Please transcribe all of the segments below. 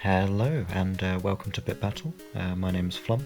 Hello and welcome to Bit Battle. My name's Flump.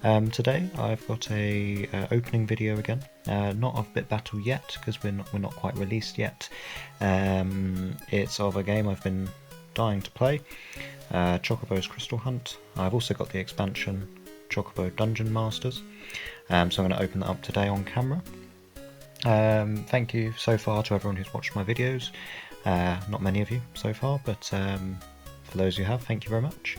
Today I've got a opening video again. Not of Bit Battle yet because we're not quite released yet. It's of a game I've been dying to play. Chocobo's Crystal Hunt. I've also got the expansion Chocobo Dungeon Masters. So I'm going to open that up today on camera. Thank you so far to everyone who's watched my videos. Not many of you so far, but for those who have, thank you very much.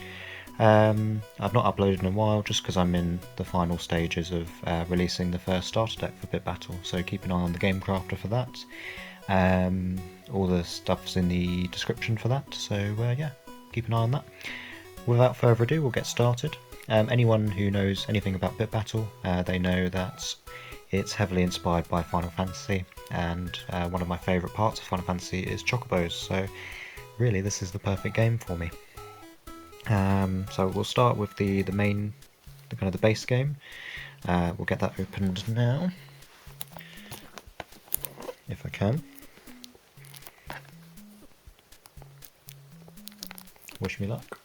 I've not uploaded in a while just because I'm in the final stages of releasing the first starter deck for Bit Battle, so keep an eye on TheGameCrafter for that. All the stuff's in the description for that, so yeah, keep an eye on that. Without further ado, we'll get started. Anyone who knows anything about Bit Battle, they know that it's heavily inspired by Final Fantasy, and one of my favourite parts of Final Fantasy is Chocobos, so really this is the perfect game for me. So we'll start with the main, kind of the base game. We'll get that opened now, if I can. Wish me luck.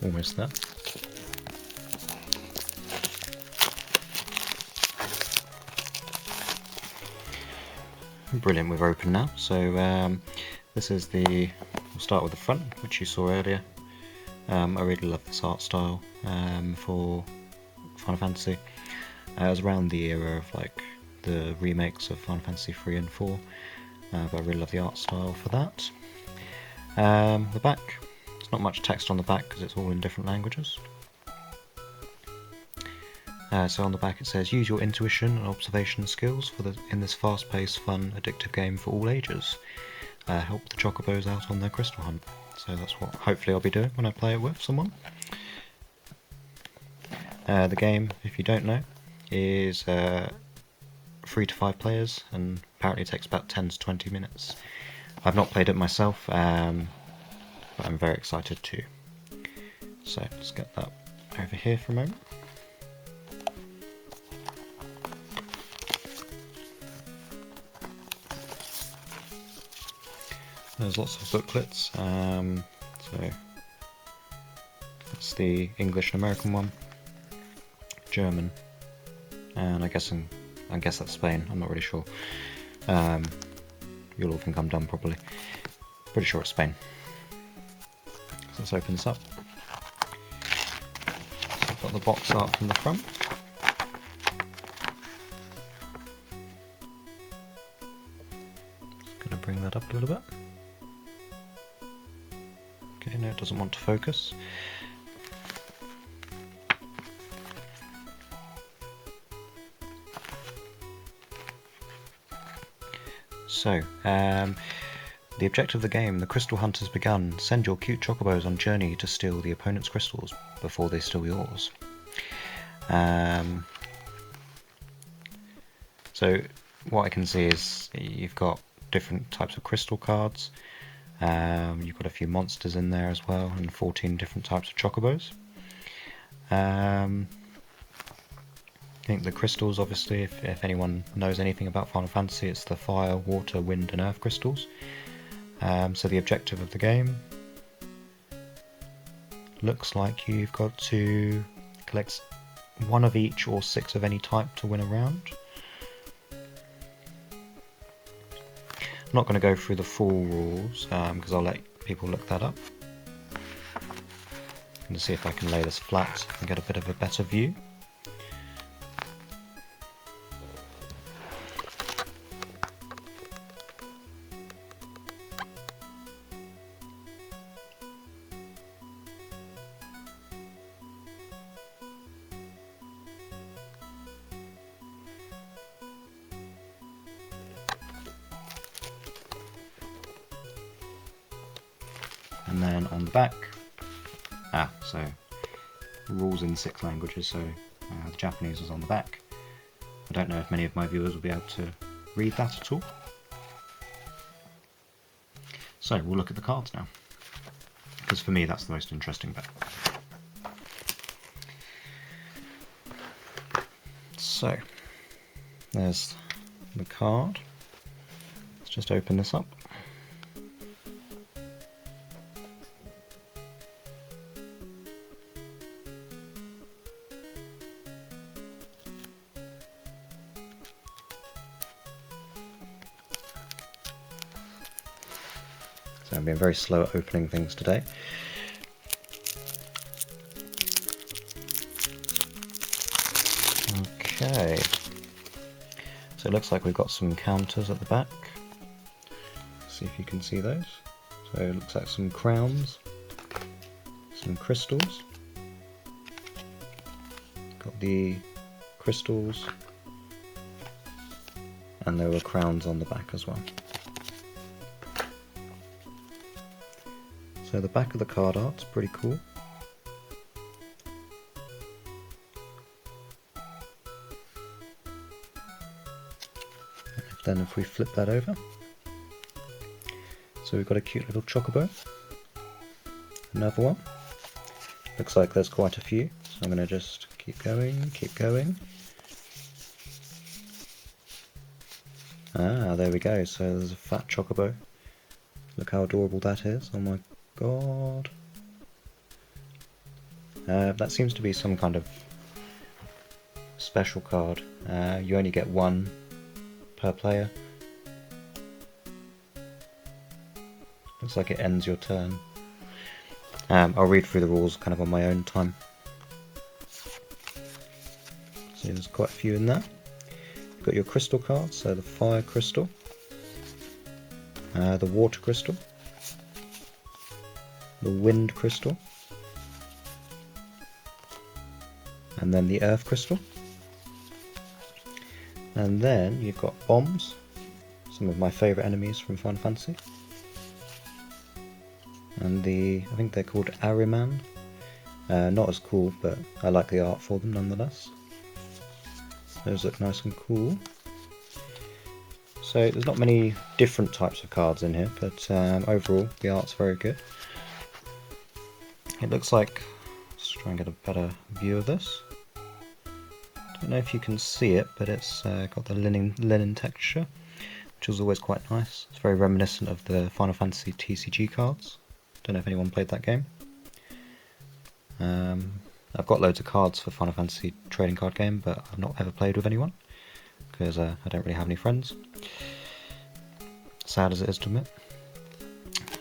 Almost there. Brilliant, we've opened now. So this is we'll start with the front, which you saw earlier. I really love this art style for Final Fantasy. It was around the era of like the remakes of Final Fantasy 3 and 4, but I really love the art style for that. The back. There's not much text on the back because it's all in different languages. So on the back it says, use your intuition and observation skills in this fast-paced, fun, addictive game for all ages. Help the Chocobos out on their crystal hunt. So that's what hopefully I'll be doing when I play it with someone. The game, if you don't know, is 3 to 5 players and apparently it takes about 10 to 20 minutes. I've not played it myself, but I'm very excited too. So let's get that over here for a moment. There's lots of booklets. So that's the English and American one, German, and I guess that's Spain. I'm not really sure. You'll all think I'm dumb probably. Pretty sure it's Spain. So let's open this up. So I've got the box art from the front. Just going to bring that up a little bit. Okay, no, it doesn't want to focus. So, the objective of the game, the Crystal Hunt has begun. Send your cute Chocobos on journey to steal the opponent's crystals before they steal yours. So what I can see is you've got different types of crystal cards. You've got a few monsters in there as well, and 14 different types of Chocobos. I think the crystals, obviously, if anyone knows anything about Final Fantasy, it's the fire, water, wind and earth crystals. So the objective of the game looks like you've got to collect 1 of each or 6 of any type to win a round. I'm not going to go through the full rules because I'll let people look that up. I'm going to see if I can lay this flat and get a bit of a better view. And then on the back, so rules in 6 languages, so the Japanese is on the back, I don't know if many of my viewers will be able to read that at all. So we'll look at the cards now, because for me that's the most interesting bit. So there's the card. Let's just open this up. So I'm being very slow at opening things today. Okay, so it looks like we've got some counters at the back. See if you can see those. So it looks like some crowns, some crystals. Got the crystals, and there were crowns on the back as well. So the back of the card art's pretty cool. Then if we flip that over, so we've got a cute little Chocobo, another one. Looks like there's quite a few, so I'm going to just keep going, keep going. Ah, there we go, so there's a fat Chocobo. Look how adorable that is, oh my god. That seems to be some kind of special card. You only get one per player. Looks like it ends your turn. I'll read through the rules kind of on my own time. So there's quite a few in there. You've got your crystal cards, so the fire crystal, the water crystal, the wind crystal, and then the earth crystal. And then you've got bombs, some of my favourite enemies from Final Fantasy. And I think they're called Ahriman. Not as cool, but I like the art for them nonetheless. Those look nice and cool. So there's not many different types of cards in here, but overall the art's very good. It looks like, let's try and get a better view of this. Don't know if you can see it, but it's got the linen texture, which is always quite nice. It's very reminiscent of the Final Fantasy TCG cards. Don't know if anyone played that game. I've got loads of cards for Final Fantasy trading card game, but I've not ever played with anyone because I don't really have any friends. Sad as it is to admit.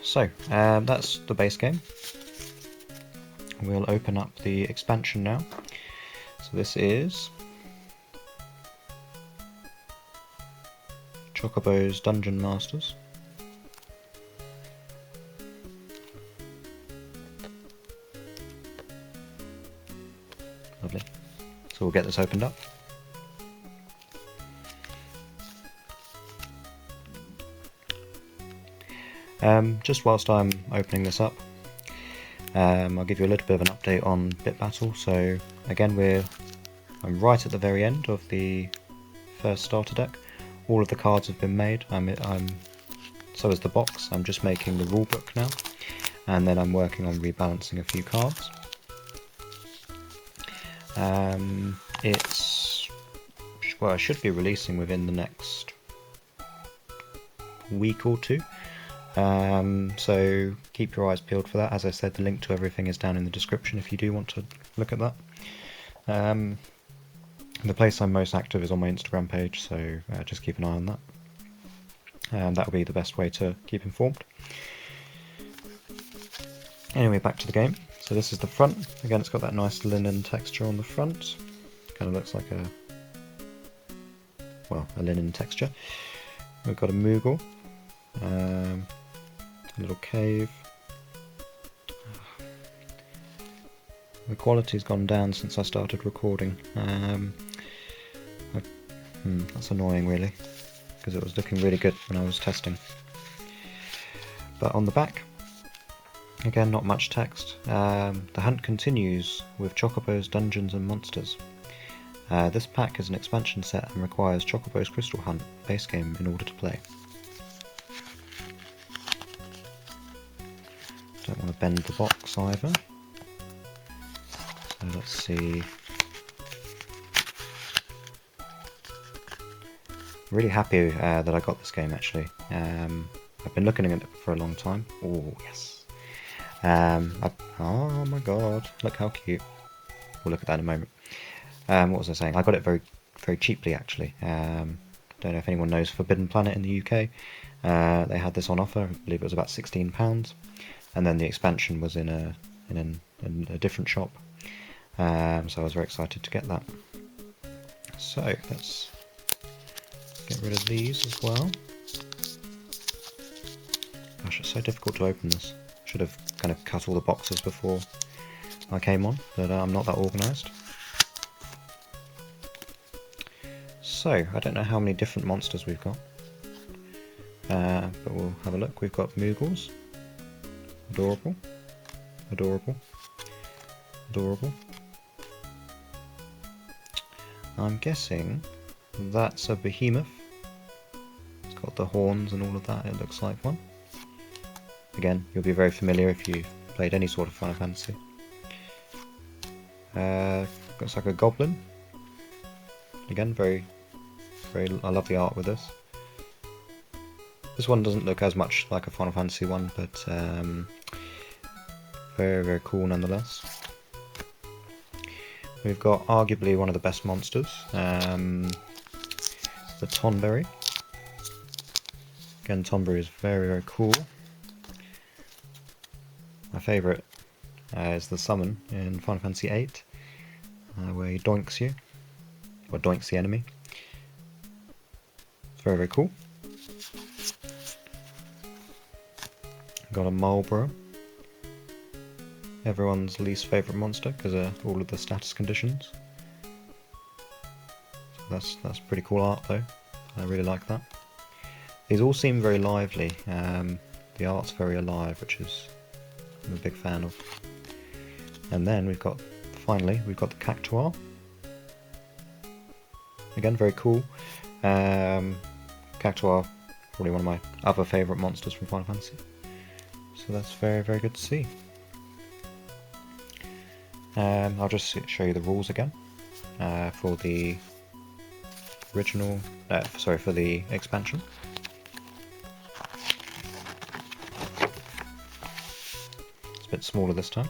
So that's the base game. We'll open up the expansion now. So this is Chocobo's Dungeon Masters. Lovely. So we'll get this opened up. Just whilst I'm opening this up, I'll give you a little bit of an update on Bit Battle. So again, I'm right at the very end of the first starter deck. All of the cards have been made. So is the box. I'm just making the rulebook now, and then I'm working on rebalancing a few cards. I should be releasing within the next week or two. So keep your eyes peeled for that. As I said, the link to everything is down in the description if you do want to look at that. The place I'm most active is on my Instagram page, so just keep an eye on that. That will be the best way to keep informed. Anyway, back to the game. So this is the front. Again, it's got that nice linen texture on the front. Kind of looks like a linen texture. We've got a Moogle, a little cave. The quality's gone down since I started recording. That's annoying really, because it was looking really good when I was testing. But on the back, again, not much text. The hunt continues with Chocobo's Dungeons and Monsters. This pack is an expansion set and requires Chocobo's Crystal Hunt base game in order to play. Don't want to bend the box either. So let's see. Really happy that I got this game actually. I've been looking at it for a long time. Oh yes. Oh my god, look how cute. We'll look at that in a moment. What was I saying? I got it very, very cheaply actually. Don't know if anyone knows Forbidden Planet in the UK. They had this on offer. I believe it was about £16, and then the expansion was in a different shop. So I was very excited to get that. So let's get rid of these as well. Gosh, it's so difficult to open this. Should have kind of cut all the boxes before I came on, but I'm not that organised. So, I don't know how many different monsters we've got, but we'll have a look. We've got Moogles, adorable, adorable, adorable. I'm guessing that's a behemoth. It's got the horns and all of that, it looks like one. Again, you'll be very familiar if you've played any sort of Final Fantasy. Looks like a goblin. Again, very, I love the art with this. This one doesn't look as much like a Final Fantasy one, but very, very cool nonetheless. We've got arguably one of the best monsters, the Tonberry. Again, Tonberry is very, very cool. My favourite is the summon in Final Fantasy VIII, where he doinks you, or doinks the enemy. It's very, very cool. Got a Marlborough. Everyone's least favourite monster because of all of the status conditions. So that's pretty cool art though. I really like that. These all seem very lively. The art's very alive, which is I'm a big fan of. And then we've got, finally, we've got the Cactuar. Again, very cool. Cactuar, probably one of my other favourite monsters from Final Fantasy. So that's very, very good to see. I'll just show you the rules again for the original, sorry, for the expansion. It's a bit smaller this time.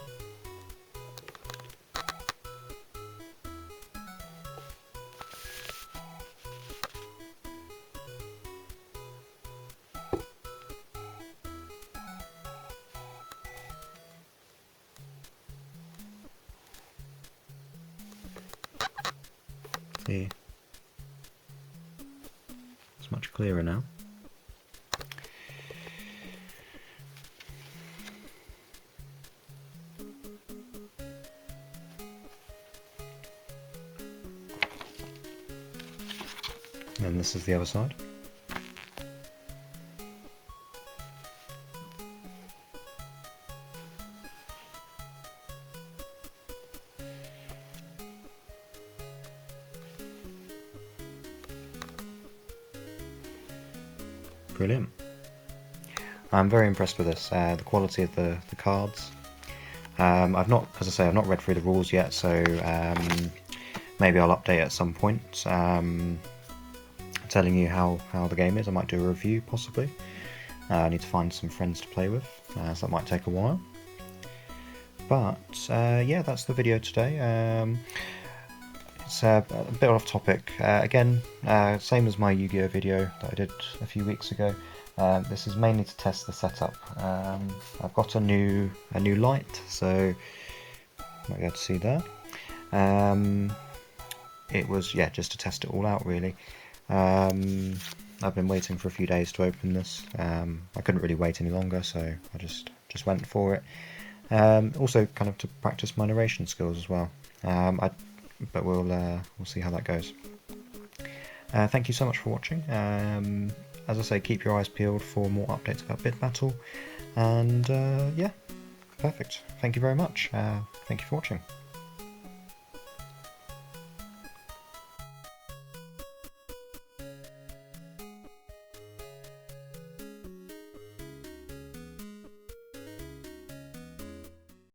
See, it's much clearer now. And this is the other side. Brilliant. I'm very impressed with this. The quality of the cards. I've not, as I say, I've not read through the rules yet, so maybe I'll update at some point, telling you how the game is. I might do a review possibly. I need to find some friends to play with, so that might take a while. But yeah, that's the video today. It's a bit off topic. Again, same as my Yu-Gi-Oh video that I did a few weeks ago. This is mainly to test the setup. I've got a new light, so you might be able to see there. It was, yeah, just to test it all out really. I've been waiting for a few days to open this. I couldn't really wait any longer, so I just went for it. Also, kind of to practice my narration skills as well. But we'll see how that goes. Thank you so much for watching. As I say, keep your eyes peeled for more updates about Bit Battle. And yeah, perfect. Thank you very much. Thank you for watching.